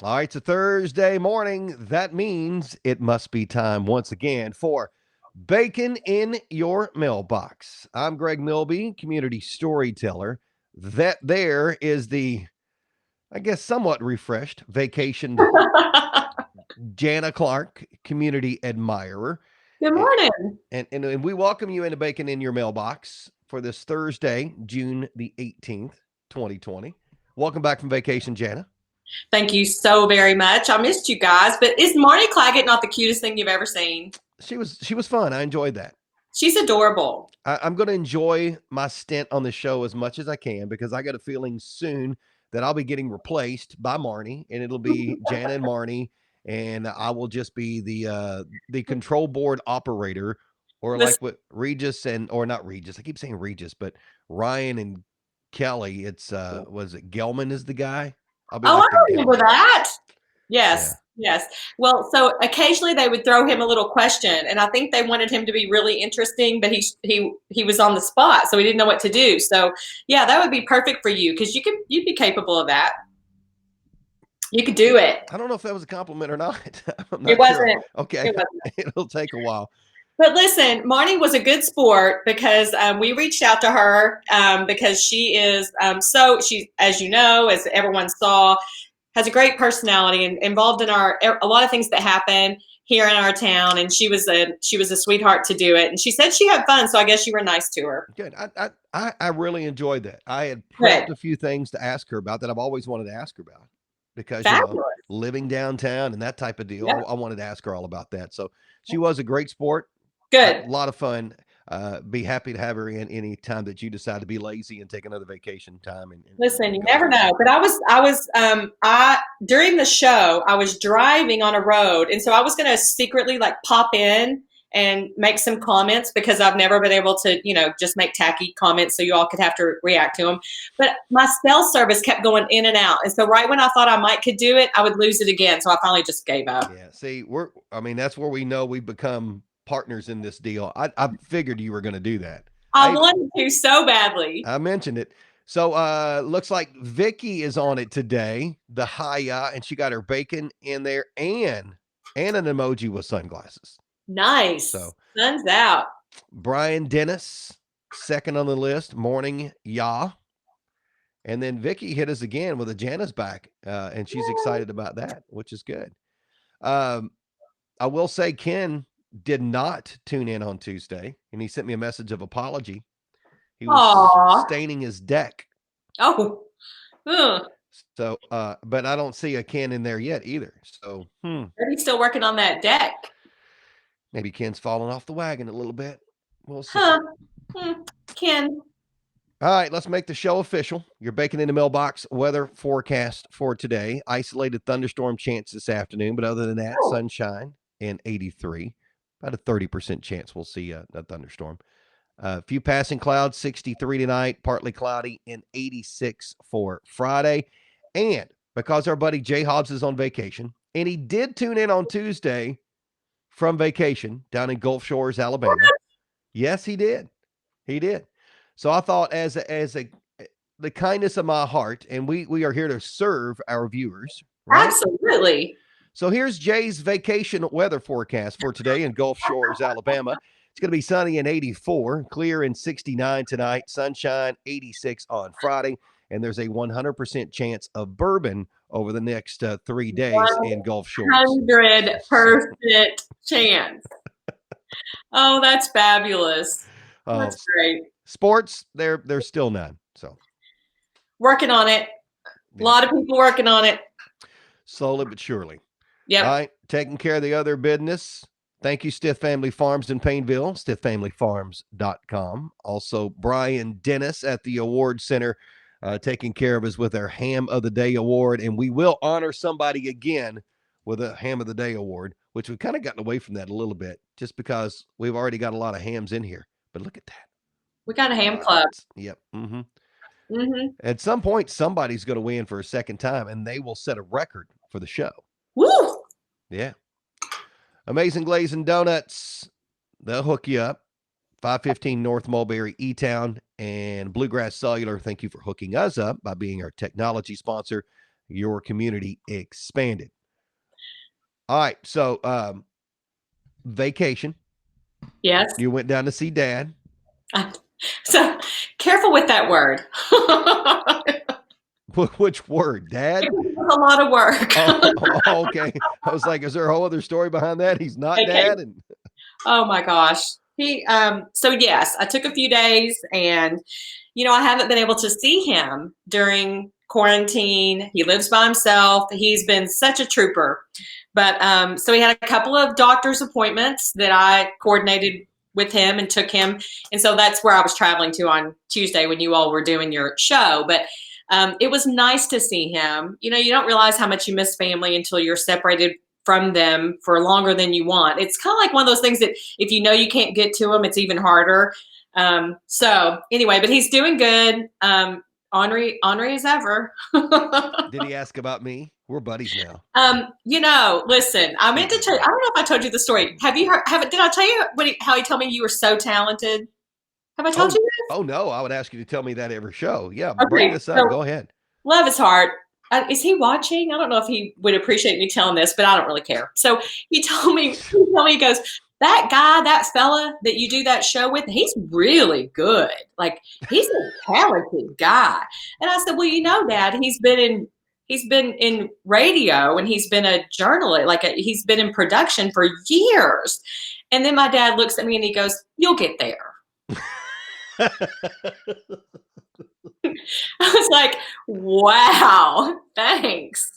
All right, it's a Thursday morning. That means it must be time once again for Bacon in Your Mailbox. I'm Greg Milby, community storyteller. That there is the, I guess, somewhat refreshed, vacationed Jana Clark, community admirer. Good And, morning. and we welcome you into Bacon in Your Mailbox for this Thursday, June the 18th, 2020. Welcome back from vacation, Jana. Thank you so very much. I missed you guys, but is Marty Claggett not the cutest thing you've ever seen? She was fun. I enjoyed that. She's adorable. I'm going to enjoy my stint on the show as much as I can because I got a feeling soon that I'll be getting replaced by Marnie, and it'll be Jana and Marnie, and I will just be the control board operator, or This, like what Regis and or not Regis. I keep saying Regis, but Ryan and Kelly. It's was it Gelman is the guy? I'll be oh, like the I remember Gelman. that. Yeah. Yes, yes. Well, so occasionally they would throw him a little question, and I think they wanted him to be really interesting, but he was on the spot, so he didn't know what to do. So yeah, that would be perfect for you because you'd be capable of that. You could do it. I don't know if that was a compliment or not. I'm It not sure. wasn't. Okay, It wasn't. it'll take a while. But listen, Marnie was a good sport because we reached out to her because she is she, as you know, as everyone saw, has a great personality and involved in a lot of things that happen here in our town. And she was a sweetheart to do it. And she said she had fun, so I guess you were nice to her. Good. I really enjoyed that. I had Good, prepped a few things to ask her about that I've always wanted to ask her about because fabulous. living downtown and that type of deal. Yep. I wanted to ask her all about that. So she was a great sport, a Good. lot of fun. Be happy to have her in any time that you decide to be lazy and take another vacation time Listen, and you go never visit. know. But I during the show, I was driving on a road, and so I was going to secretly like pop in and make some comments because I've never been able to, just make tacky comments so you all could have to react to them. But my cell service kept going in and out, and so right when I thought I might could do it, I would lose it again. So I finally just gave up. Yeah. See, I mean, that's where we know we become partners in this deal. I figured you were going to do that. I I wanted to so badly. I mentioned it. So looks like Vicky is on it today, the Haya, and she got her bacon in there and an emoji with sunglasses. Nice. So Sun's out. Brian Dennis, second on the list, morning ya. And then Vicky hit us again with a Jana's back, and she's excited about that, which is good. Um, I will say Ken did not tune in on Tuesday, and he sent me a message of apology. He was Aw. staining his deck. Oh. Ugh. So, but I don't see a Ken in there yet either. So, Are you still working on that deck? maybe Ken's falling off the wagon a little bit. We'll see. Huh. Hmm. Ken. All right, let's make the show official. You're baking in the mailbox weather forecast for today. Isolated thunderstorm chance this afternoon, but other than that, Oh. sunshine and 83. About a 30% chance we'll see a thunderstorm. A few passing clouds, 63 tonight, partly cloudy, and 86 for Friday. And because our buddy Jay Hobbs is on vacation, and he did tune in on Tuesday from vacation down in Gulf Shores, Alabama. Yes, he did. He did. So I thought, as a the kindness of my heart, and we are here to serve our viewers, right? Absolutely. So here's Jay's vacation weather forecast for today in Gulf Shores, Alabama. It's going to be sunny and 84, clear and 69 tonight, sunshine 86 on Friday, and there's a 100% chance of bourbon over the next 3 days in Gulf Shores. 100% chance. Oh, that's fabulous. Uh, That's great. sports, there's still none. So Working on it. A yeah, lot of people working on it. slowly but surely. All Yep. right, taking care of the other business. Thank you, Stiff Family Farms in Painville, stiffamilyfarms.com. Also, Brian Dennis at the Award Center taking care of us with our Ham of the Day Award. And we will honor somebody again with a Ham of the Day Award, which we've kind of gotten away from that a little bit just because we've already got a lot of hams in here. But look at that. We got a ham club. What? Yep. Hmm. At some point, somebody's going to win for a second time, and they will set a record for the show. Woo! Yeah. Amazing Glazing Donuts. They'll hook you up. 515 North Mulberry, E-Town, and Bluegrass Cellular. Thank you for hooking us up by being our technology sponsor. your community expanded. All right. So, vacation. Yes. You went down to see dad. So careful with that word. Which word? Dad? It's a lot of work. Oh, okay. I was like, is there a whole other story behind that? He's not Okay. dad? And Oh my gosh. So yes, I took a few days and I haven't been able to see him during quarantine. He lives by himself. He's been such a trooper. But so he had a couple of doctor's appointments that I coordinated with him and took him. And so that's where I was traveling to on Tuesday when you all were doing your show. But it was nice to see him. You don't realize how much you miss family until you're separated from them for longer than you want. It's kind of like one of those things that if you can't get to them, it's even harder. So anyway, but he's doing good. Henri as ever. did he ask about me? We're buddies now. Listen, I meant to tell you, I don't know if I told you the story. Have you heard, did I tell you how he told me you were so talented? Have I told Oh, you this? oh no, I would ask you to tell me that every show. Yeah, bring Okay, this up. so Go ahead. love his heart. Is he watching? I don't know if he would appreciate me telling this, but I don't really care. So he goes, that guy, that fella that you do that show with, he's really good. Like he's a talented guy. And I said, well, Dad, he's been in radio and he's been a journalist, he's been in production for years. And then my dad looks at me and he goes, you'll get there. I was like, wow, thanks.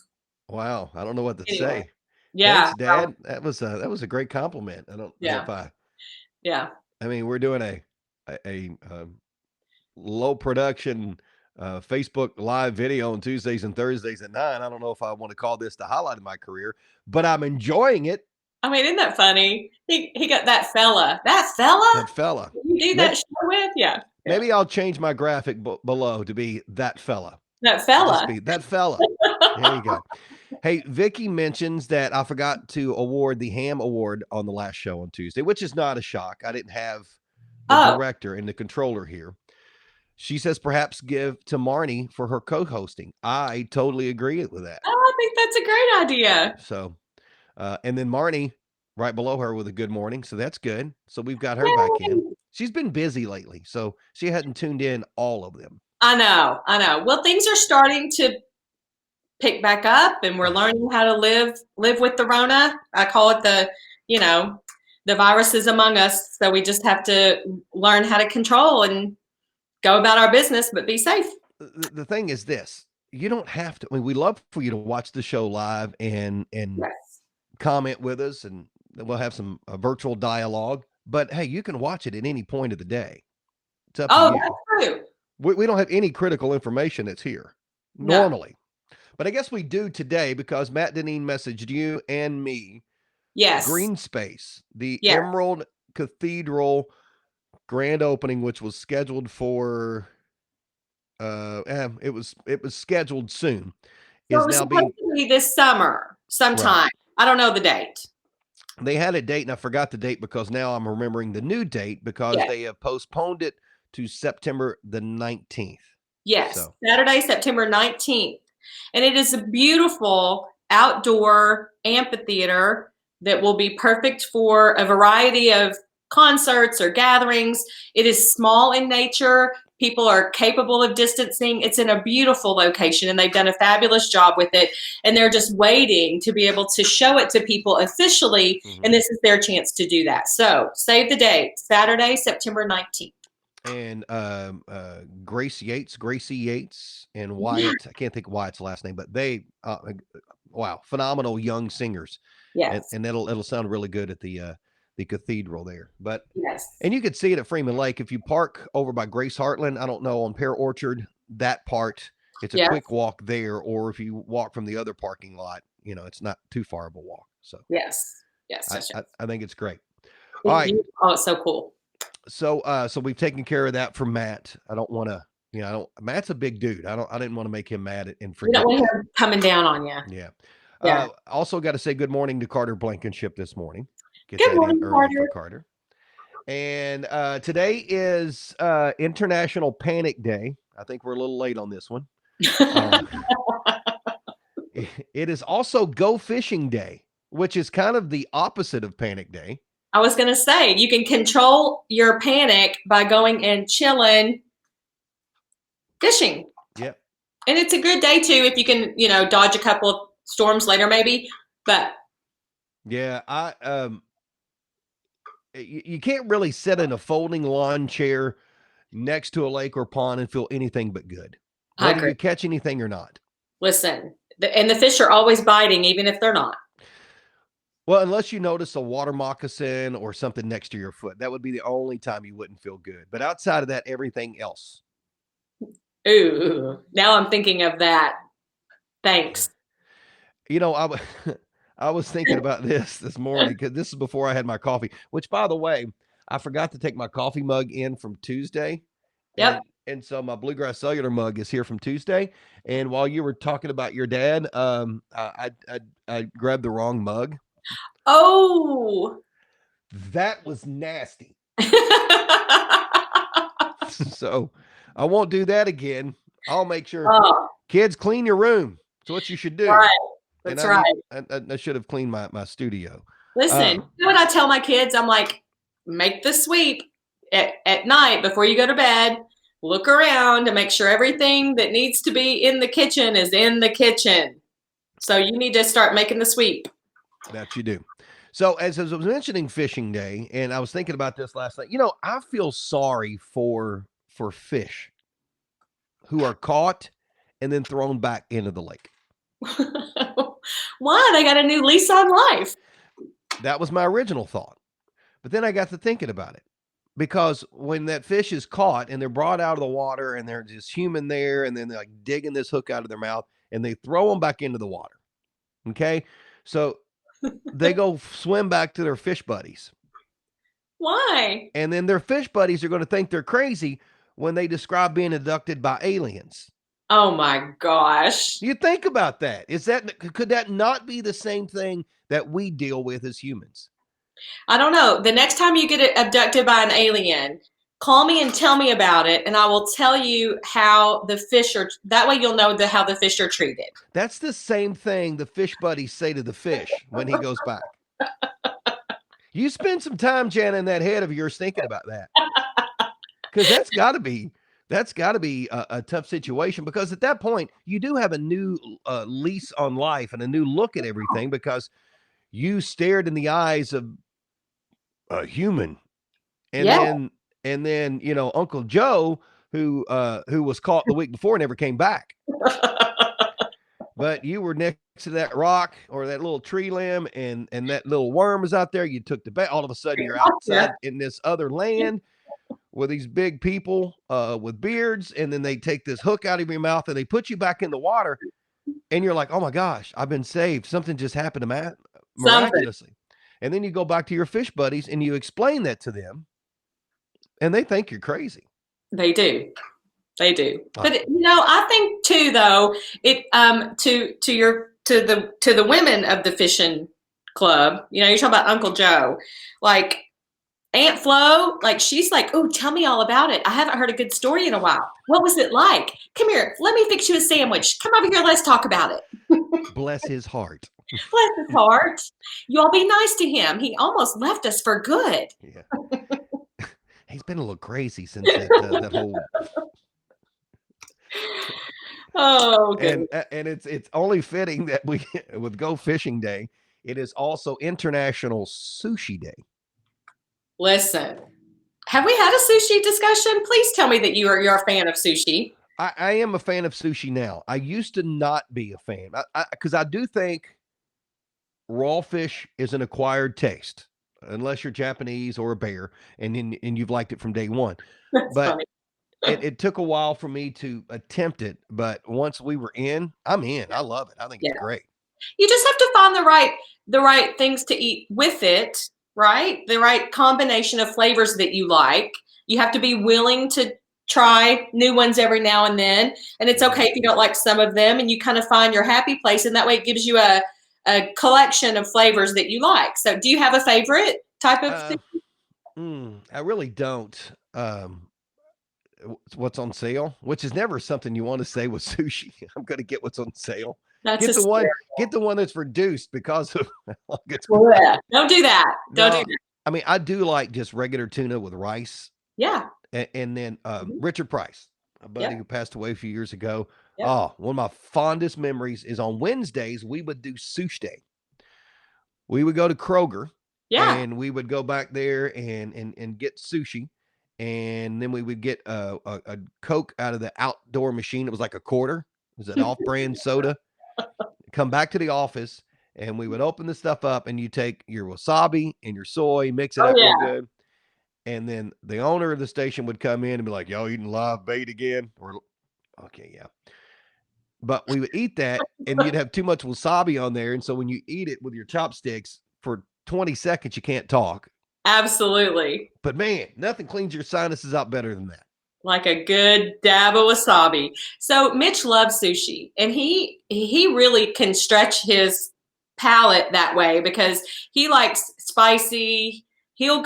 Wow, I don't know what to Anyway, say. yeah, Thanks, Dad. That was a great compliment. I don't know yeah, if I. yeah. I mean, we're doing low production Facebook live video on Tuesdays and Thursdays at 9. I don't know if I want to call this the highlight of my career, but I'm enjoying it. I mean, isn't that funny? He got that fella. That fella? That fella. You do Maybe, that show with? Yeah. Yeah. maybe I'll change my graphic below to be that fella. That Just fella. be that fella. There you go. Hey, Vicky mentions that I forgot to award the Ham Award on the last show on Tuesday, which is not a shock. I didn't have the Oh, director and the controller here. She says perhaps give to Marnie for her co-hosting. I totally agree with that. I think that's a great idea. So, and then Marnie right below her with a good morning. So that's good. So we've got her back in. Yay. She's been busy lately, so she hadn't tuned in all of them. I know. Well, things are starting to pick back up and we're learning how to live with the Rona. I call it the virus is among us. So we just have to learn how to control and go about our business, but be safe. The thing is this. You don't have to. I mean, we love for you to watch the show live and Yes. comment with us, and we'll have some virtual dialogue. But hey, you can watch it at any point of the day. It's up to Oh, you. that's true. We don't have any critical information that's here No. normally, but I guess we do today because Matt Deneen messaged you and me. Yes. Green Space, the Yes. Emerald Cathedral grand opening, which was scheduled for. It was scheduled soon. So Is it was now supposed being to be this summer sometime. right. I don't know the date. They had a date, and I forgot the date because now I'm remembering the new date because Yes. they have postponed it to September the 19th. Yes. So. Saturday, September 19th. And it is a beautiful outdoor amphitheater that will be perfect for a variety of concerts or gatherings. It is small in nature. People are capable of distancing. It's in a beautiful location and they've done a fabulous job with it. And they're just waiting to be able to show it to people officially. Mhm. And this is their chance to do that. So save the date, Saturday, September 19th. And Gracie Yates, and Wyatt. I can't think of Wyatt's last name, but they, wow, phenomenal young singers. Yes. And it'll sound really good at the cathedral there. But Yes. and you could see it at Freeman Lake if you park over by Grace Heartland. I don't know on Pear Orchard, that part. It's a Yes. quick walk there, or if you walk from the other parking lot, it's not too far of a walk. So Yes. I think it's great. All right. Oh, it's so cool. So we've taken care of that for Matt. I don't want to, Matt's a big dude. I didn't want to make him mad and We forget. don't want him coming down on you. Yeah. Yeah. Also got to say good morning to Carter Blankenship this morning. Get Good that morning, in early Carter. for Carter. And today is International Panic Day. I think we're a little late on this one. It is also Go Fishing Day, which is kind of the opposite of Panic Day. I was going to say, you can control your panic by going and chilling fishing. Yep. And it's a good day too if you can, dodge a couple of storms later maybe. But Yeah, you can't really sit in a folding lawn chair next to a lake or pond and feel anything but good, I whether agree. you catch anything or not. Listen, and the fish are always biting even if they're not. Well, unless you notice a water moccasin or something next to your foot, that would be the only time you wouldn't feel good. But outside of that, everything else. Ooh, now I'm thinking of that. Thanks. You know, I was thinking about this morning because this is before I had my coffee. Which, by the way, I forgot to take my coffee mug in from Tuesday, Yep. and so my Bluegrass Cellular mug is here from Tuesday. And while you were talking about your dad, I grabbed the wrong mug. Oh. That was nasty. So I won't do that again. I'll make sure Oh, kids clean your room. It's what you should do. right. And That's right. I should have cleaned my studio. Listen, you know what I tell my kids? I'm like, make the sweep at night before you go to bed. Look around to make sure everything that needs to be in the kitchen is in the kitchen. So you need to start making the sweep. That you do. So as I was mentioning fishing day, and I was thinking about this last night, I feel sorry for fish who are caught and then thrown back into the lake. Why? They got a new lease on life. That was my original thought. But then I got to thinking about it. Because when that fish is caught and they're brought out of the water and there's just human there, and then they're like digging this hook out of their mouth and they throw them back into the water. Okay. So they go swim back to their fish buddies. Why? And then their fish buddies are going to think they're crazy when they describe being abducted by aliens. Oh my gosh. You think about that. Could that not be the same thing that we deal with as humans? I don't know. The next time you get abducted by an alien, call me and tell me about it, and I will tell you how the fish are. That way, you'll know how the fish are treated. That's the same thing the fish buddies say to the fish when he goes back. You spend some time, Jana, in that head of yours thinking about that, because that's got to be a tough situation. Because at that point, you do have a new lease on life and a new look at everything because you stared in the eyes of a human, and Yeah. then Uncle Joe, who was caught the week before, never came back. But you were next to that rock or that little tree limb, and that little worm was out there. You took the bait. All of a sudden, you're outside in this other land with these big people with beards, and then they take this hook out of your mouth and they put you back in the water, and you're like, "Oh my gosh, I've been saved! Something just happened to me miraculously." And then you go back to your fish buddies and you explain that to them, and they think you're crazy. They do. They do. But I think too, though, it to the women of the fishing club, you're talking about Uncle Joe, like Aunt Flo, like she's like, oh, tell me all about it. I haven't heard a good story in a while. What was it like? Come here, let me fix you a sandwich. Come over here, let's talk about it. Bless his heart. Bless his heart. You all be nice to him. He almost left us for good. Yeah. He's been a little crazy since that whole. Oh, good. And it's only fitting that we with Go Fishing Day, it is also International Sushi Day. Listen, have we had a sushi discussion? Please tell me that you're a fan of sushi. I am a fan of sushi now. I used to not be a fan because I do think raw fish is an acquired taste, unless you're Japanese or a bear, and you've liked it from day one. That's But funny. it took a while for me to attempt it. But once we were in, I'm in. I love it. I think it's great. You just have to find the right things to eat with it, right? The right combination of flavors that you like. You have to be willing to try new ones every now and then. And it's okay if you don't like some of them, and you kind of find your happy place. And that way it gives you a collection of flavors that you like. So do you have a favorite type of I really don't. What's on sale, which is never something you want to say with sushi. I'm going to get what's on sale. That's Get the one, hysterical. get the one that's reduced because of how long it's been. Blech. Don't do that. Don't do No, that. I mean I do like just regular tuna with rice, Yeah. and then Mhm. Richard Price, a buddy Yep. who passed away a few years ago. Yep. Oh, one of my fondest memories is on Wednesdays we would do sushi day. We would go to Kroger Yeah. and we would go back there and get sushi, and then we would get a Coke out of the outdoor machine. It was like a quarter. It was an off-brand soda. Come back to the office, and we would open the stuff up, and you take your wasabi and your soy, mix it Oh up real yeah. good, and then the owner of the station would come in and be like, "Y'all eating live bait again?" Or, okay, yeah. But we would eat that, and you'd have too much wasabi on there, and so when you eat it with your chopsticks for 20 seconds, you can't talk. Absolutely. But man, nothing cleans your sinuses out better than that. Like a good dab of wasabi. So Mitch loves sushi, and he really can stretch his palate that way because he likes spicy. He'll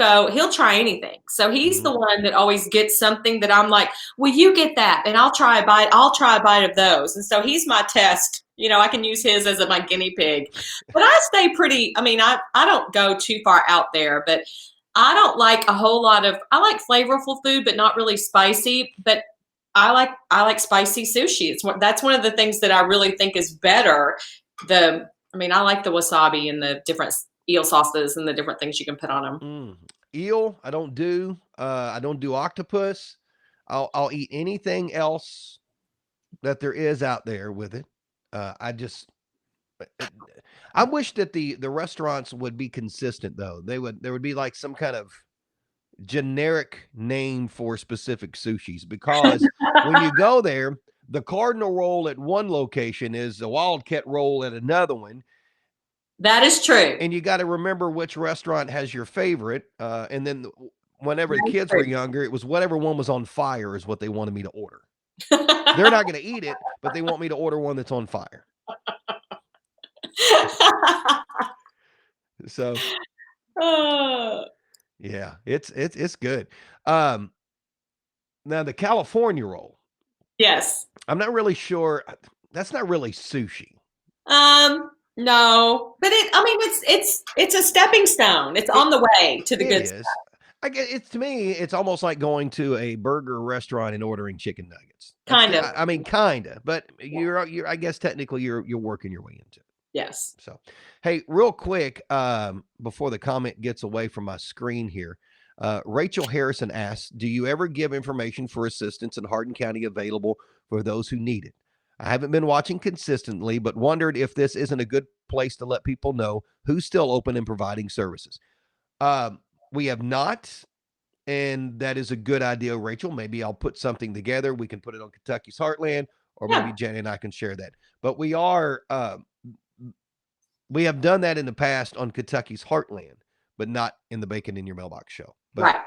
try anything. So he's Mhm. the one that always gets something that I'm like, "Will you get that?" And I'll try a bite. I'll try a bite of those. And so he's my test. I can use his as my guinea pig. But I stay pretty, I mean, I don't go too far out there, but I don't like a whole lot of I like flavorful food, but not really spicy. But I like spicy sushi. That's one of the things that I really think is better. I like the wasabi and the different eel sauces and the different things you can put on them. Eel, I don't do. I don't do octopus. I'll eat anything else that there is out there with it. I just I wish that the restaurants would be consistent though. There would be like some kind of generic name for specific sushis, because when you go there, the cardinal roll at one location is a wildcat roll at another one, That is true. and you got to remember which restaurant has your favorite. And then whenever the That kids were is younger, it was whatever one was on fire is what they wanted me to order. true. They're not going to eat it, but they want me to order one that's on fire. So Oh, yeah, it's good. Um, Now the California roll, yes. I'm not really sure. That's not really sushi. No, but it's a stepping stone. It's It on the way to the it good stuff. is. I get it. To me, it's almost like going to a burger restaurant and ordering chicken nuggets. Kind of. I mean, kind of, but Yeah. you're. I guess technically you're working your way into it. Yes. So, hey, real quick, before the comment gets away from my screen here, Rachel Harrison asks, "Do you ever give information for assistance in Hardin County available for those who need it? I haven't been watching consistently, but wondered if this isn't a good place to let people know who's still open and providing services." Um, we have not, and that is a good idea, Rachel. Maybe I'll put something together. We can put it on Kentucky's Heartland, or maybe Yeah. Jenny and I can share that. But we have done that in the past on Kentucky's Heartland, but not in the Bacon in Your Mailbox show. But Right.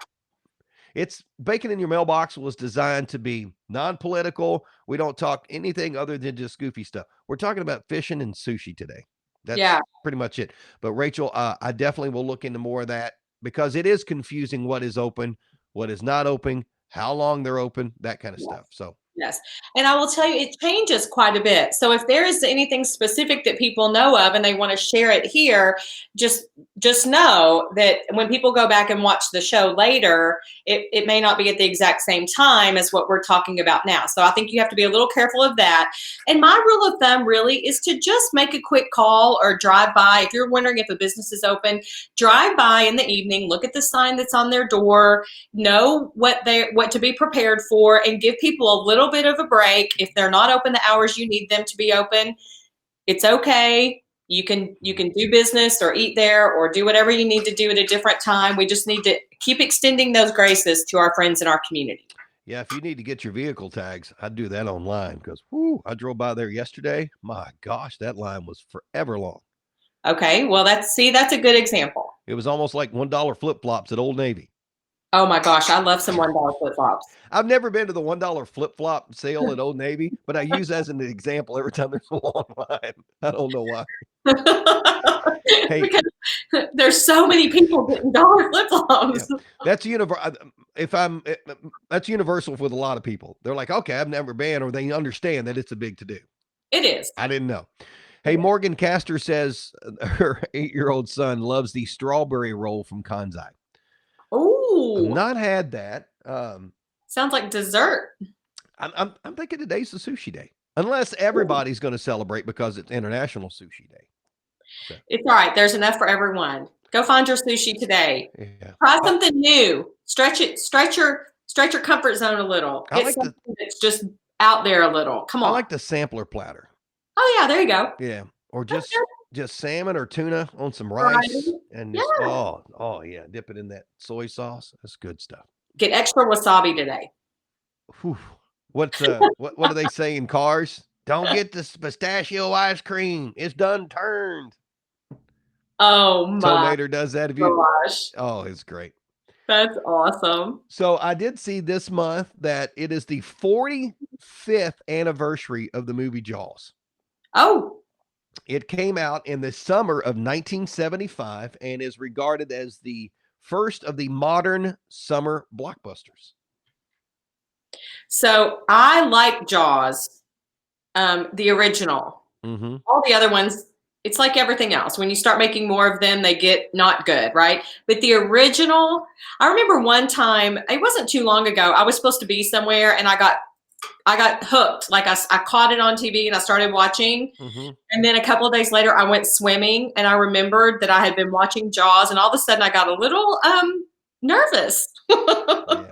it's Bacon in Your Mailbox was designed to be non-political. We don't talk anything other than just goofy stuff. We're talking about fishing and sushi today. That's Yeah. pretty much it. But Rachel, I definitely will look into more of that, because it is confusing what is open, what is not open, how long they're open, that kind of Yeah. stuff. So Yes. And I will tell you, it changes quite a bit. So if there is anything specific that people know of and they want to share it here, just just know that when people go back and watch the show later, it may not be at the exact same time as what we're talking about now. So I think you have to be a little careful of that. And my rule of thumb really is to just make a quick call or drive by. If you're wondering if a business is open, drive by in the evening, look at the sign that's on their door, know what to be prepared for, and give people a little bit of a break. If they're not open the hours you need them to be open, it's okay. You can do business or eat there or do whatever you need to do at a different time. We just need to keep extending those graces to our friends in our community. yeah, if you need to get your vehicle tags, I'd do that online, because I drove by there yesterday. My gosh, that line was forever long. Okay, well that's a good example. It was almost like $1 flip flops at Old Navy. Oh my gosh, I love some $1 flip flops. I've never been to the $1 flip flop sale at Old Navy, but I use as an example every time there's a long line. I don't know why. Hey, Because there's so many people getting dollar flip yeah, flops. that's universal. If I'm, that's universal with a lot of people. They're like, okay, I've never been, or they understand that it's a big to do. It is. I didn't know. Hey, Morgan Castor says her 8-year-old son loves the strawberry roll from Kanzai. I've Ooh, not had that. sounds like dessert. I'm thinking today's the sushi day, unless everybody's going to celebrate because it's International Sushi Day. So It's all right. There's enough for everyone. Go find your sushi today. yeah, Try something new. Stretch it. Stretch your comfort zone a little. I Get like something that's just out there a little. Come on. the sampler platter. Oh yeah, there you go. Yeah, or That's just salmon or tuna on some good rice, variety. and just Yeah. yeah, dip it in that soy sauce. That's good stuff. Get extra wasabi today. Whew. What do they say in cars? Don't get this pistachio ice cream. It's done turned. Oh my Tomater does that. If you gosh. Oh, it's great. That's awesome. So I did see this month that it is the 45th anniversary of the movie Jaws. Oh, It came out in the summer of 1975 and is regarded as the first of the modern summer blockbusters. so I like Jaws, the original. Mm-hmm. All the other ones, it's like everything else. When you start making more of them, they get not good, right? But the original, I remember one time, it wasn't too long ago, I was supposed to be somewhere and I got hooked. Like I caught it on TV and I started watching. Mm-hmm. And then a couple of days later, I went swimming and I remembered that I had been watching Jaws, and all of a sudden I got a little nervous. Yeah.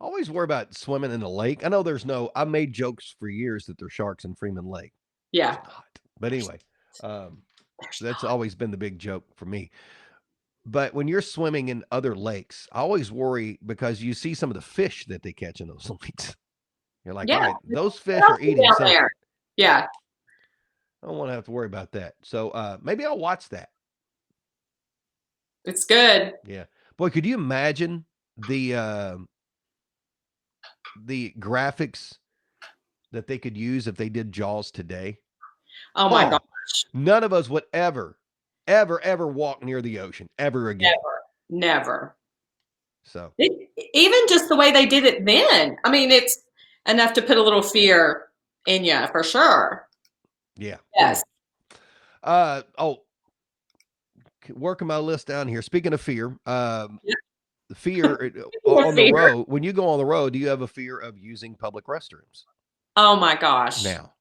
I always worry about swimming in the lake. I know I made jokes for years that there's sharks in Freeman Lake. Yeah. There's not. But anyway, that's Not. always been the big joke for me. But when you're swimming in other lakes, I always worry because you see some of the fish that they catch in those lakes. You're like, all Yeah. right, those What fish else are is eating down something. there? Yeah. I don't want to have to worry about that. So maybe I'll watch that. It's good. Yeah. Boy, could you imagine the graphics that they could use if they did Jaws today? Oh my Oh, gosh. none of us would ever walk near the ocean ever again. Never. Never. So Even just the way they did it then. I mean, it's enough to put a little fear in you for sure. yeah. Yes. Oh, working my list down here. Speaking of fear, Yeah. the fear More on the fear. road. When you go on the road, do you have a fear of using public restrooms? Oh my gosh. Now,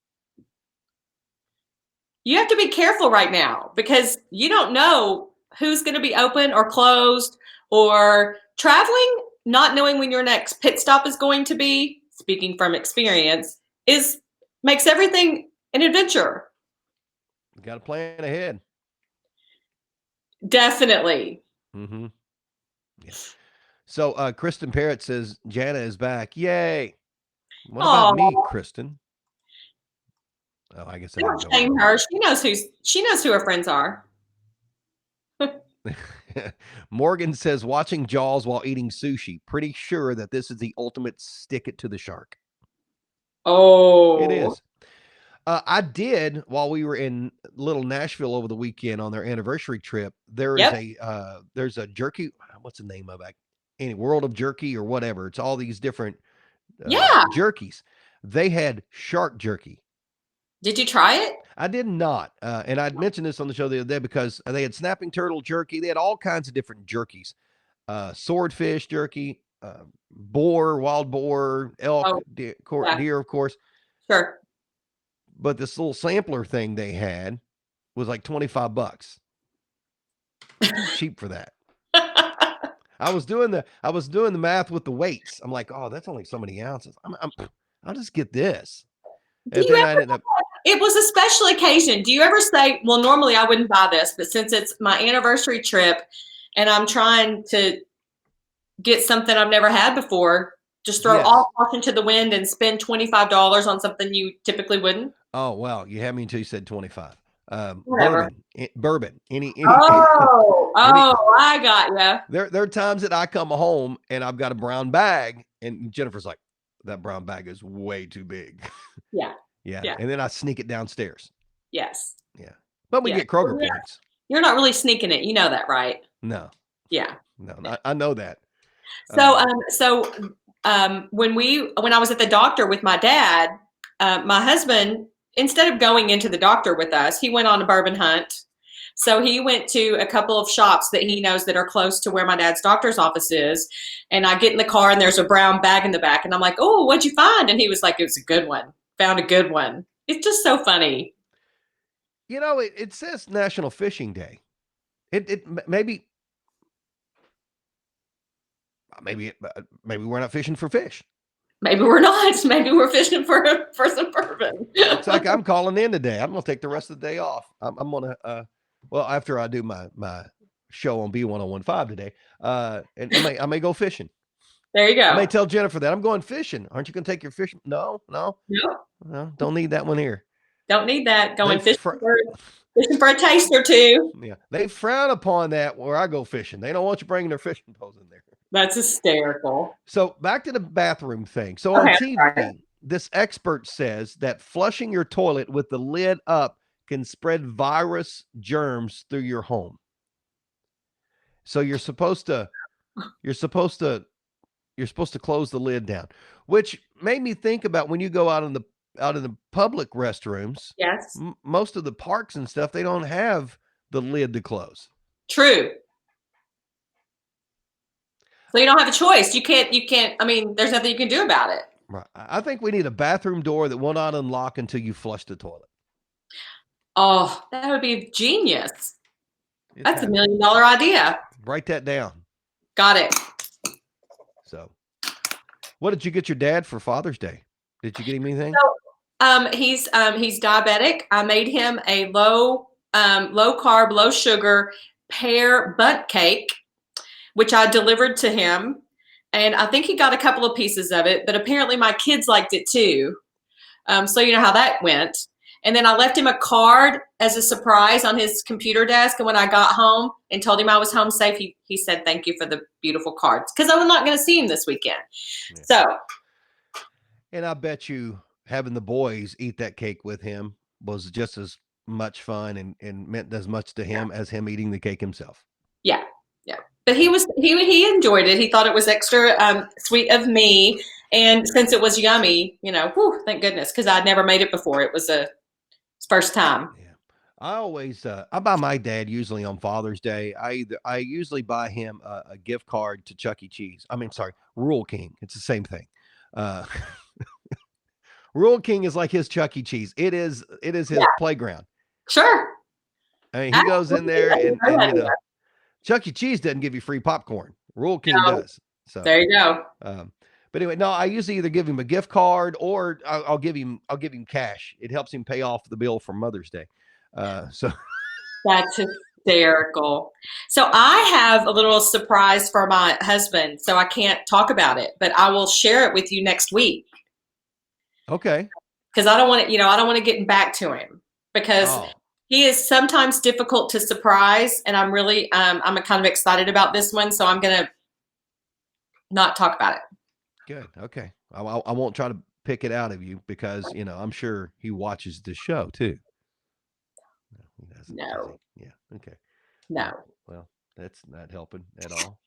You have to be careful right now because you don't know who's going to be open or closed, or traveling, not knowing when your next pit stop is going to be, speaking from experience, is makes everything an adventure. you got to plan ahead. Definitely. Mm-hmm. Yeah. So Kristen Parrott says Jana is back. Yay! What about me, Oh, Kristen? Oh, I guess I don't didn't go shame on her. She knows who her friends are. there. Morgan says watching Jaws while eating sushi. Pretty sure that this is the ultimate stick it to the shark. It Oh. is. I did while we were in Little Nashville over the weekend on their anniversary trip. Yep. There's a jerky. What's the name of it? Any World of Jerky or whatever. It's all these different Yeah. jerkies. They had shark jerky. Did you try it? I did not, and I'd mentioned this on the show the other day because they had snapping turtle jerky. They had all kinds of different jerkies, swordfish jerky, wild boar, elk, Oh, yeah. deer, of course. Sure. But this little sampler thing they had was like $25. Too cheap for that. I was doing the math with the weights. I'm like, oh, that's only so many ounces. I'll just get this. Do And you then I ever? ended up. It was a special occasion. Do you ever say, well, normally I wouldn't buy this, but since it's my anniversary trip and I'm trying to get something I've never had before, just throw Yes. all caution to the wind and spend $25 on something you typically wouldn't? Oh well, you had me until you said 25. Whatever. Bourbon. Any Oh, any. I got ya. There are times that I come home and I've got a brown bag, and Jennifer's like, "That brown bag is way too big." Yeah. Yeah, Yeah. and then I sneak it downstairs. Yes. Yeah, but we Yeah. get Kroger Yeah. points. You're not really sneaking it. You know that, right? No, Yeah. I know that. So, when I was at the doctor with my dad, my husband, instead of going into the doctor with us, he went on a bourbon hunt. So he went to a couple of shops that he knows that are close to where my dad's doctor's office is. And I get in the car and there's a brown bag in the back. And I'm like, oh, what'd you find? And he was like, it was a good one. Found a good one. It's just so funny. You know, it says National Fishing Day. It maybe maybe we're not fishing for fish. Maybe we're not. Maybe we're fishing for some bourbon. Looks like I'm calling in today. I'm gonna take the rest of the day off. I'm gonna well, after I do my show on B1015 today, and I may go fishing. There you go. I may tell Jennifer that I'm going fishing. Aren't you gonna take your fishing? No, don't need that one here. Don't need that. Going fishing for a taste or two. Yeah, they frown upon that where I go fishing. They don't want you bringing their fishing poles in there. That's hysterical. So back to the bathroom thing. So on TV, this expert says that flushing your toilet with the lid up can spread virus germs through your home. So you're supposed to close the lid down, which made me think about when you go out in the public restrooms. Yes. Most of the parks and stuff, they don't have the lid to close. True. So you don't have a choice. You can't, I mean, there's nothing you can do about it. Right. I think we need a bathroom door that will not unlock until you flush the toilet. Oh, that would be genius. That's $1 million idea. Write that down. Got it. So, what did you get your dad for Father's Day? Did you get him anything? So, he's diabetic. I made him a low carb, low sugar pear bundt cake, which I delivered to him. And I think he got a couple of pieces of it, but apparently my kids liked it too. So you know how that went. And then I left him a card as a surprise on his computer desk. And when I got home and told him I was home safe, he said, thank you for the beautiful cards. Because I was not going to see him this weekend. Yeah. So. And I bet you having the boys eat that cake with him was just as much fun and meant as much to him as him eating the cake himself. Yeah. Yeah. But he enjoyed it. He thought it was extra sweet of me. And since it was yummy, thank goodness, because I'd never made it before. It was a first time. Yeah. I always I buy my dad usually on Father's Day. I usually buy him a gift card to Chuck E. Cheese. I mean, sorry, Rural King. It's the same thing. Rural King is like his Chuck E. Cheese. It is his playground. Sure. I mean, he goes in there and Chuck E. Cheese doesn't give you free popcorn. Rural King does. So there you go. But anyway, no, I usually either give him a gift card or I'll give him cash. It helps him pay off the bill for Mother's Day. So that's hysterical. So I have a little surprise for my husband. So I can't talk about it, but I will share it with you next week. Okay. Because I don't want to, I don't want to get back to him because he is sometimes difficult to surprise, and I'm really, I'm kind of excited about this one. So I'm gonna not talk about it. Good. Okay. I won't try to pick it out of you because, I'm sure he watches the show too. No, he doesn't. No. Yeah. Okay. No. Well, that's not helping at all.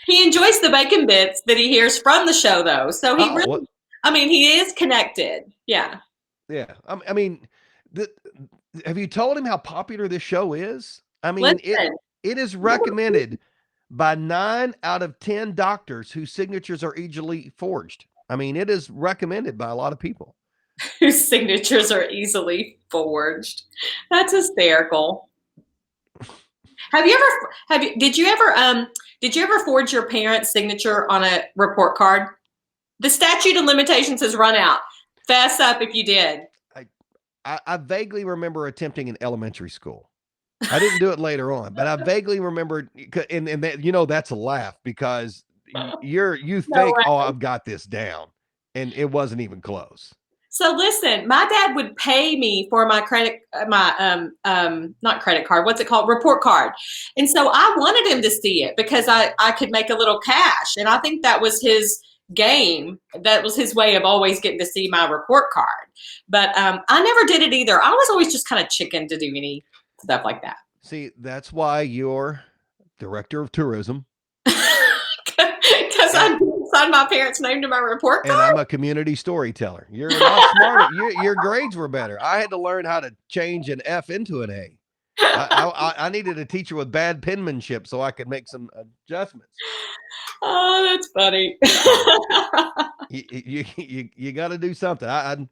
He enjoys the bacon bits that he hears from the show though. So he really, he is connected. Yeah. Yeah. I mean, have you told him how popular this show is? I mean, it is recommended by 9 out of 10 doctors whose signatures are easily forged. I mean, it is recommended by a lot of people. Whose signatures are easily forged. That's hysterical. Did you ever forge your parents' signature on a report card? The statute of limitations has run out. Fess up if you did. I vaguely remember attempting in elementary school. I didn't do it later on, but I vaguely remember, and that, that's a laugh because you think, I've got this down, and it wasn't even close. So listen, my dad would pay me for my not credit card, what's it called? Report card. And so I wanted him to see it because I could make a little cash. And I think that was his game. That was his way of always getting to see my report card. But I never did it either. I was always just kind of chicken to do any stuff like that. See, that's why you're director of tourism. Because I'm sign my parents' name to my report And card. I'm a community storyteller. You're a lot smarter. Your grades were better. I had to learn how to change an F into an A. I needed a teacher with bad penmanship so I could make some adjustments. Oh, that's funny. So you got to do something.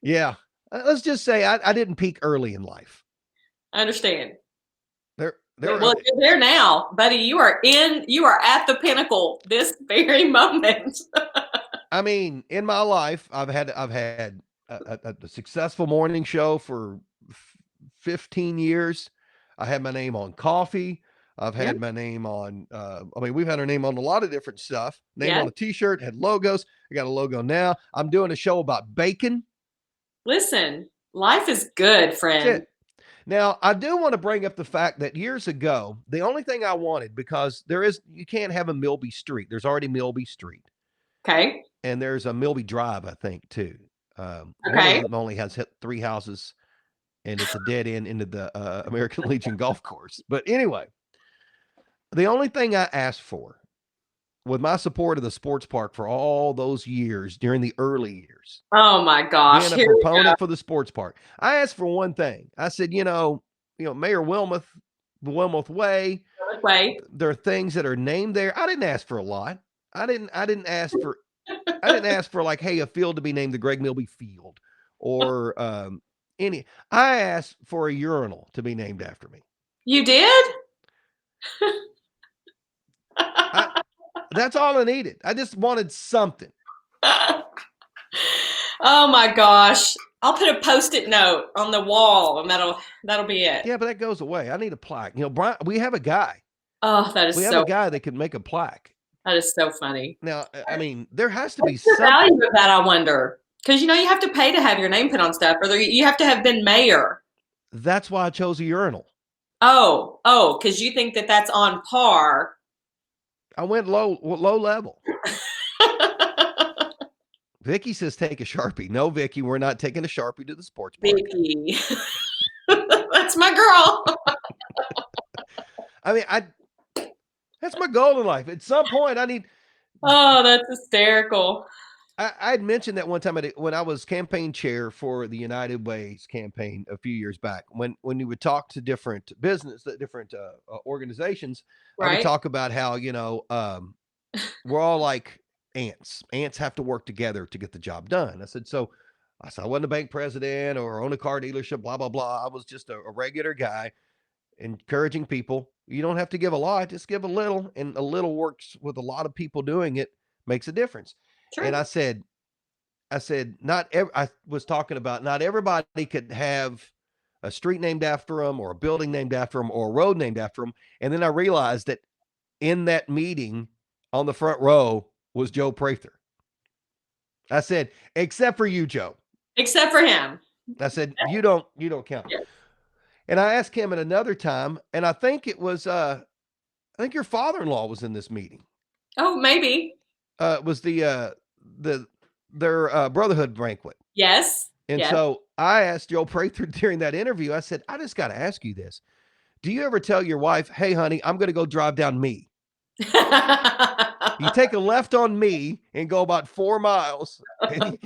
Yeah. Let's just say I didn't peak early in life. I understand. There were Well, you're there now, buddy. You are at the pinnacle this very moment. I mean, in my life, I've had a successful morning show for 15 years. I had my name on coffee. I've Yeah. had my name on. I mean, we've had our name on a lot of different stuff. Name Yeah. on a T-shirt, had logos. I got a logo now. I'm doing a show about bacon. Listen, life is good, That's friend. it. Now, I do want to bring up the fact that years ago, the only thing I wanted, because you can't have a Milby Street. There's already Milby Street. Okay. And there's a Milby Drive, I think, too. One of Okay. them only has 3 houses, and it's a dead end into the American Legion golf course. But anyway, the only thing I asked for, with my support of the sports park for all those years during the early years, Oh my gosh. being a Here we go. proponent for the sports park, I asked for one thing. I said, Mayor Wilmoth Way, Wait. there are things that are named there. I didn't ask for a lot. I didn't ask for like, hey, a field to be named the Greg Milby Field, or any. I asked for a urinal to be named after me. You did? That's all I needed. I just wanted something. Oh my gosh. I'll put a post-it note on the wall and that'll be it. Yeah, but that goes away. I need a plaque. Brian, we have a guy. Oh, that We is have a guy that can make a plaque. so funny. Now, I mean, there has to be What's the something. value of that, I wonder? Because you have to pay to have your name put on stuff, or you have to have been mayor. That's why I chose a urinal. Oh, because you think that that's on par. I went low level. Vicky says take a Sharpie. No, Vicky, we're not taking a Sharpie to the sports park. Vicky. That's my girl. I mean, that's my goal in life. At some point, I need. Oh, that's hysterical. I had mentioned that one time when I was campaign chair for the United Ways campaign a few years back. When you would talk to different different organizations, I would Right. talk about how we're all like ants. Ants have to work together to get the job done. I said I wasn't a bank president or own a car dealership. Blah blah blah. I was just a regular guy, encouraging people. You don't have to give a lot, just give a little, and a little works with a lot of people doing it, makes a difference. True. And I said, I was talking about not everybody could have a street named after them or a building named after them or a road named after them. And then I realized that in that meeting on the front row was Joe Prather. I said, except for you, Joe. Except for him. I said, you don't count. Yes. And I asked him at another time, and I think it was I think your father-in-law was in this meeting. Oh, maybe. It was their brotherhood banquet. Yes. And so I asked Joe Prather during that interview, I said, I just got to ask you this. Do you ever tell your wife, hey, honey, I'm going to go drive down me? You take a left on me and go about 4 miles. And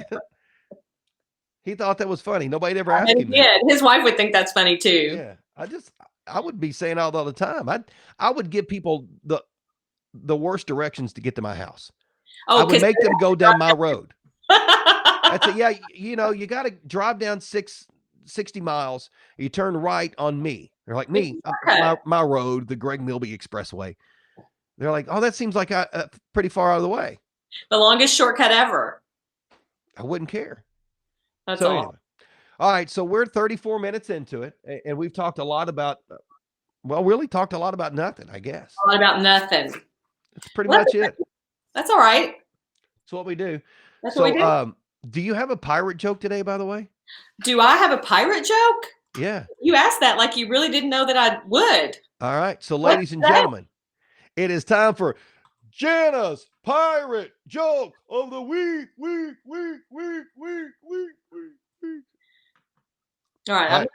he thought that was funny. Nobody ever asked him that. His wife would think that's funny too. Yeah. I would be saying all the time. I would give people the worst directions to get to my house. Oh, I would make them go down my road. I'd say, yeah, you got to drive down 60 miles. You turn right on me. They're like, me, my road, the Greg Milby Expressway. They're like, oh, that seems like pretty far out of the way. The longest shortcut ever. I wouldn't care. That's all. Anyway. All right, so we're 34 minutes into it, and we've talked a lot about, really talked a lot about nothing, I guess. A lot about nothing. That's pretty much it. That's all right. That's what we do. That's what we do. Do you have a pirate joke today, by the way? Do I have a pirate joke? Yeah. You asked that like you really didn't know that I would. All right, so ladies and gentlemen, it is time for Jana's pirate joke of the week. All right.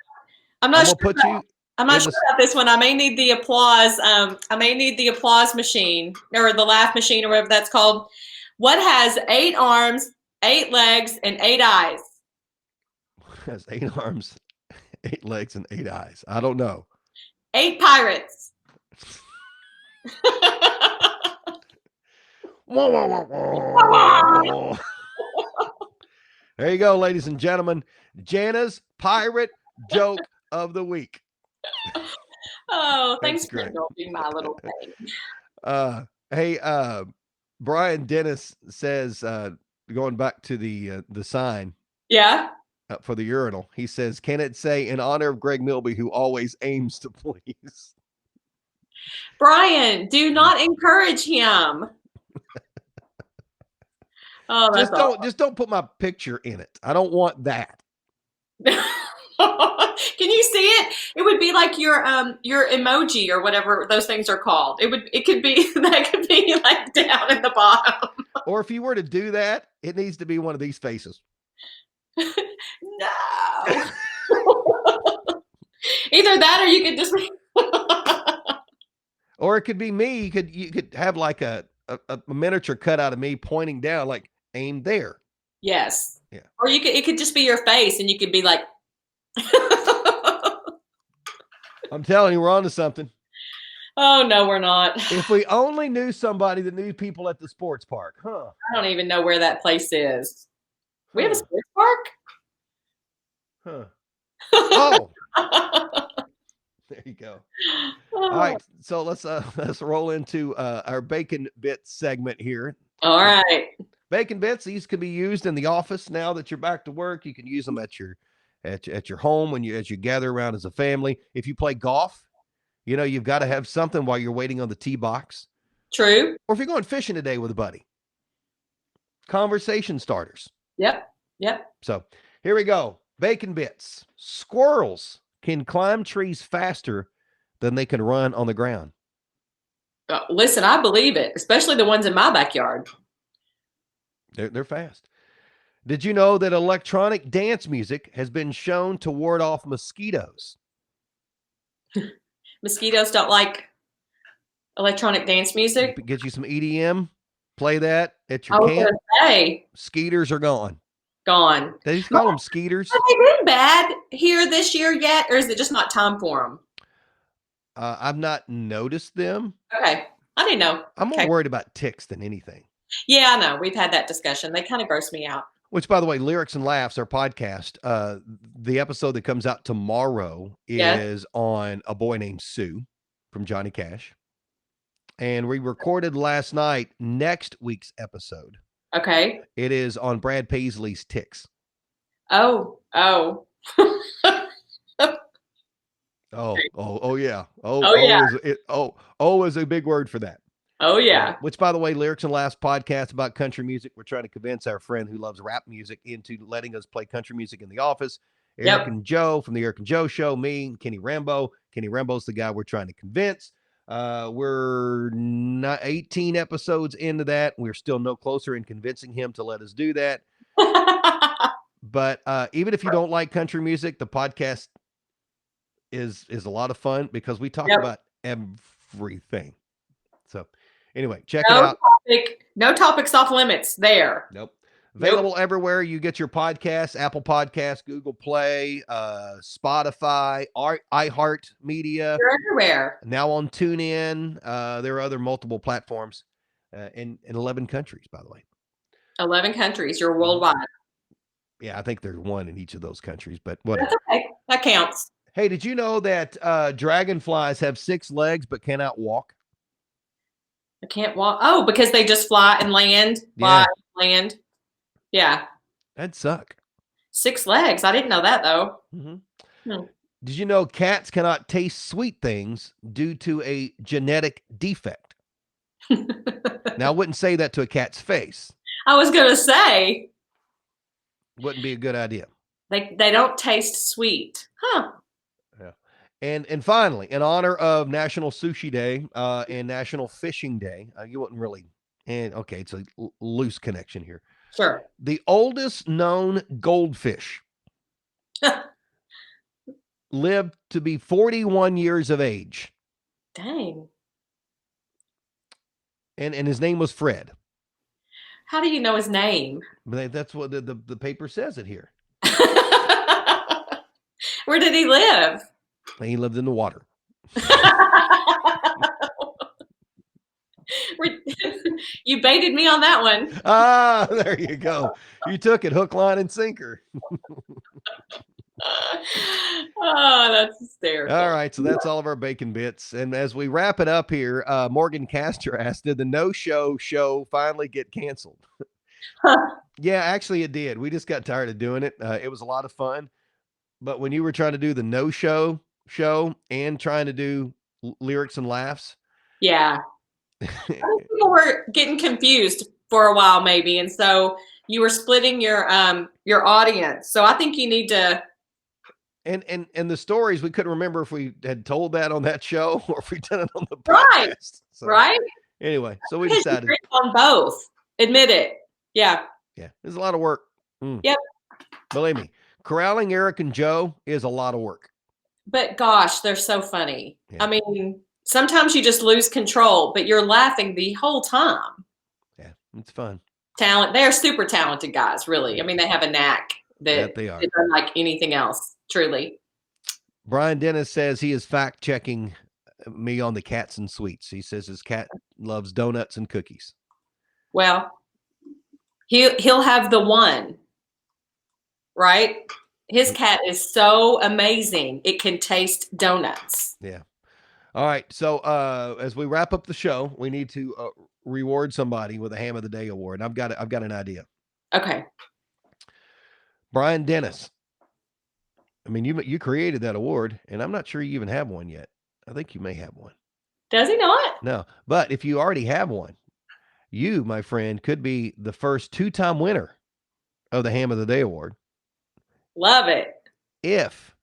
I'm not sure. I'm not sure about this one. I may need the applause. I may need the applause machine or the laugh machine or whatever that's called. What has 8 arms, 8 legs, and 8 eyes? Has 8 arms, 8 legs, and 8 eyes. I don't know. 8 pirates. There you go, ladies and gentlemen. Jana's pirate joke of the week. Oh, thanks That's for great. indulging my little thing. Hey, Brian Dennis says, going back to the sign Yeah. for the urinal, he says, "Can it say in honor of Greg Milby, who always aims to please?" Brian, do not encourage him. Oh, that's Just don't put my picture in it. I don't want that. Can you see it? It would be like your emoji or whatever those things are called. It could be that could be like down at the bottom. Or if you were to do that, it needs to be one of these faces. No. Either that or you could just or it could be me. You could have like a miniature cutout of me pointing down, like aim there. Yes. Yeah. Or it could just be your face and you could be like I'm telling you, we're on to something. Oh no, we're not. If we only knew somebody that knew people at the sports park, huh? I don't even know where that place is. We have a sports park? Huh. Oh. There you go. All right, so let's roll into our bacon bits segment here. All right. Bacon bits, these can be used in the office now that you're back to work. You can use them at your home as you gather around as a family. If you play golf, you know you've got to have something while you're waiting on the tee box. True. Or if you're going fishing today with a buddy. Conversation starters. Yep. So here we go. Bacon bits. Squirrels can climb trees faster than they can run on the ground. Listen, I believe it, especially the ones in my backyard. They're fast. Did you know that electronic dance music has been shown to ward off mosquitoes? Mosquitoes don't like electronic dance music. Get you some EDM, play that at your I was camp. gonna say, Skeeters are gone. They just call them skeeters. Have they been bad here this year yet, or is it just not time for them? I've not noticed them. Okay, I didn't know. I'm more worried about ticks than anything. Yeah, I know. We've had that discussion. They kind of gross me out. Which, by the way, Lyrics and Laughs, our podcast, the episode that comes out tomorrow is on a boy named Sue from Johnny Cash. And we recorded last night next week's episode. Okay. It is on Brad Paisley's ticks. Oh. Oh, yeah. Oh is a big word for that. Oh, yeah. Which, by the way, Lyrics and Laughs podcast about country music. We're trying to convince our friend who loves rap music into letting us play country music in the office. Eric and Joe from the Eric and Joe Show, me, Kenny Rambo. Kenny Rambo's the guy we're trying to convince. We're not 18 episodes into that. We're still no closer in convincing him to let us do that. But even if you don't like country music, the podcast is a lot of fun because we talk about everything. So anyway, check it out. No topics off limits there. Nope. Available everywhere you get your podcasts: Apple Podcasts, Google Play, Spotify, iHeart Media. They're everywhere. Now on TuneIn. There are other multiple platforms in 11 countries, by the way. 11 countries. You're worldwide. Yeah, I think there's one in each of those countries, but whatever. That's okay. That counts. Hey, did you know that dragonflies have 6 legs but cannot walk? I can't walk. Oh, because they just fly and land. Land. Yeah. That'd suck. 6 legs. I didn't know that, though. Mm-hmm. Did you know cats cannot taste sweet things due to a genetic defect? Now, I wouldn't say that to a cat's face. I was going to say. Wouldn't be a good idea. They don't taste sweet. Huh. Yeah. And finally, in honor of National Sushi Day and National Fishing Day, you wouldn't really, okay, it's a loose connection here. Sure. The oldest known goldfish lived to be 41 years of age. Dang. And his name was Fred. How do you know his name? That's what the paper says it here. Where did he live? He lived in the water. You baited me on that one. Ah, there you go. You took it hook, line, and sinker. Oh, that's hysterical. All right, so that's all of our bacon bits. And as we wrap it up here, Morgan Castor asked, did the no-show finally get canceled? Yeah, actually it did. We just got tired of doing it. It was a lot of fun. But when you were trying to do the no-show and trying to do lyrics and laughs. Yeah. I think people were getting confused for a while maybe. And so you were splitting your audience. So I think you need to. And the stories, we couldn't remember if we had told that on that show or if we did it on the podcast. Right. So, right. Anyway, so we decided on both. Admit it. Yeah. Yeah. There's a lot of work. Yep. Believe me, corralling Eric and Joe is a lot of work. But gosh, they're so funny. Yeah. I mean, sometimes you just lose control, but you're laughing the whole time. Yeah, it's fun. Talent. They are super talented guys, really. I mean, they have a knack that they are unlike anything else, truly. Brian Dennis says he is fact checking me on the cats and sweets. He says his cat loves donuts and cookies. Well, he'll have the one, right? His cat is so amazing. It can taste donuts. Yeah. All right. So as we wrap up the show, we need to reward somebody with a Ham of the Day award. I've got an idea. Okay. Brian Dennis. I mean, you created that award, and I'm not sure you even have one yet. I think you may have one. Does he not? No. But if you already have one, you, my friend, could be the first 2-time winner of the Ham of the Day award. Love it. If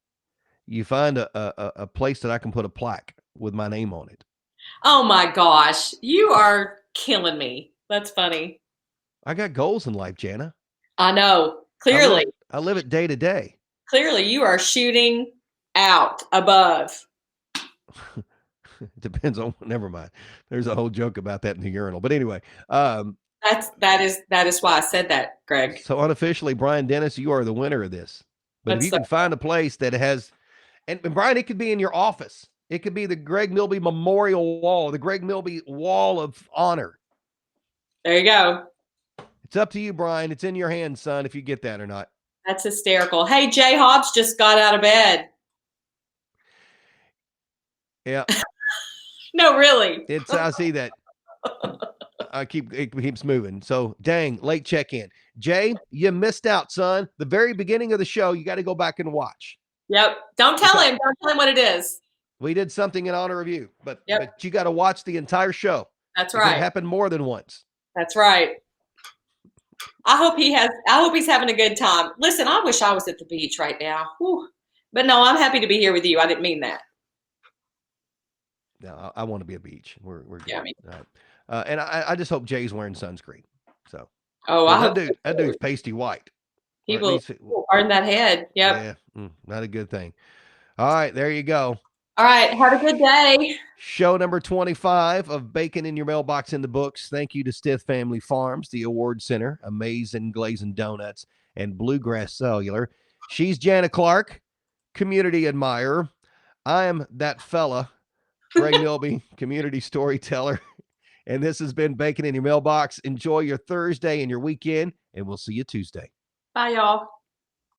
you find a place that I can put a plaque with my name on it. Oh my gosh. You are killing me. That's funny. I got goals in life, Jana. I know. Clearly. I live it day to day. Clearly, you are shooting out above. Depends on, never mind. There's a whole joke about that in the urinal. But anyway. That is why I said that, Greg. So unofficially, Brian Dennis, you are the winner of this. But if you can find a place that has, and Brian, it could be in your office. It could be the Greg Milby Memorial Wall, the Greg Milby Wall of Honor. There you go. It's up to you, Brian. It's in your hands, son, if you get that or not. That's hysterical. Hey, Jay Hobbs just got out of bed. Yeah. No, really. I see that. It keeps moving. So, dang, late check-in. Jay, you missed out, son. The very beginning of the show, you got to go back and watch. Yep. Don't tell him. Don't tell him what it is. We did something in honor of you, but you got to watch the entire show. That's right. It happened more than once. That's right. I hope he's having a good time. Listen, I wish I was at the beach right now. Whew. But no, I'm happy to be here with you. I didn't mean that. No, I want to be at the beach. We're good. Yeah, me. All right. And I just hope Jay's wearing sunscreen. So. Oh, I hope that dude's pasty white. He will burn that head. Yep. Yeah. Not a good thing. All right, there you go. All right. Have a good day. Show number 25 of Bacon in Your Mailbox in the books. Thank you to Stith Family Farms, the Award Center, Amazing Glazing Donuts, and Bluegrass Cellular. She's Jana Clark, community admirer. I am that fella, Greg Milby, community storyteller. And this has been Bacon in Your Mailbox. Enjoy your Thursday and your weekend, and we'll see you Tuesday. Bye, y'all.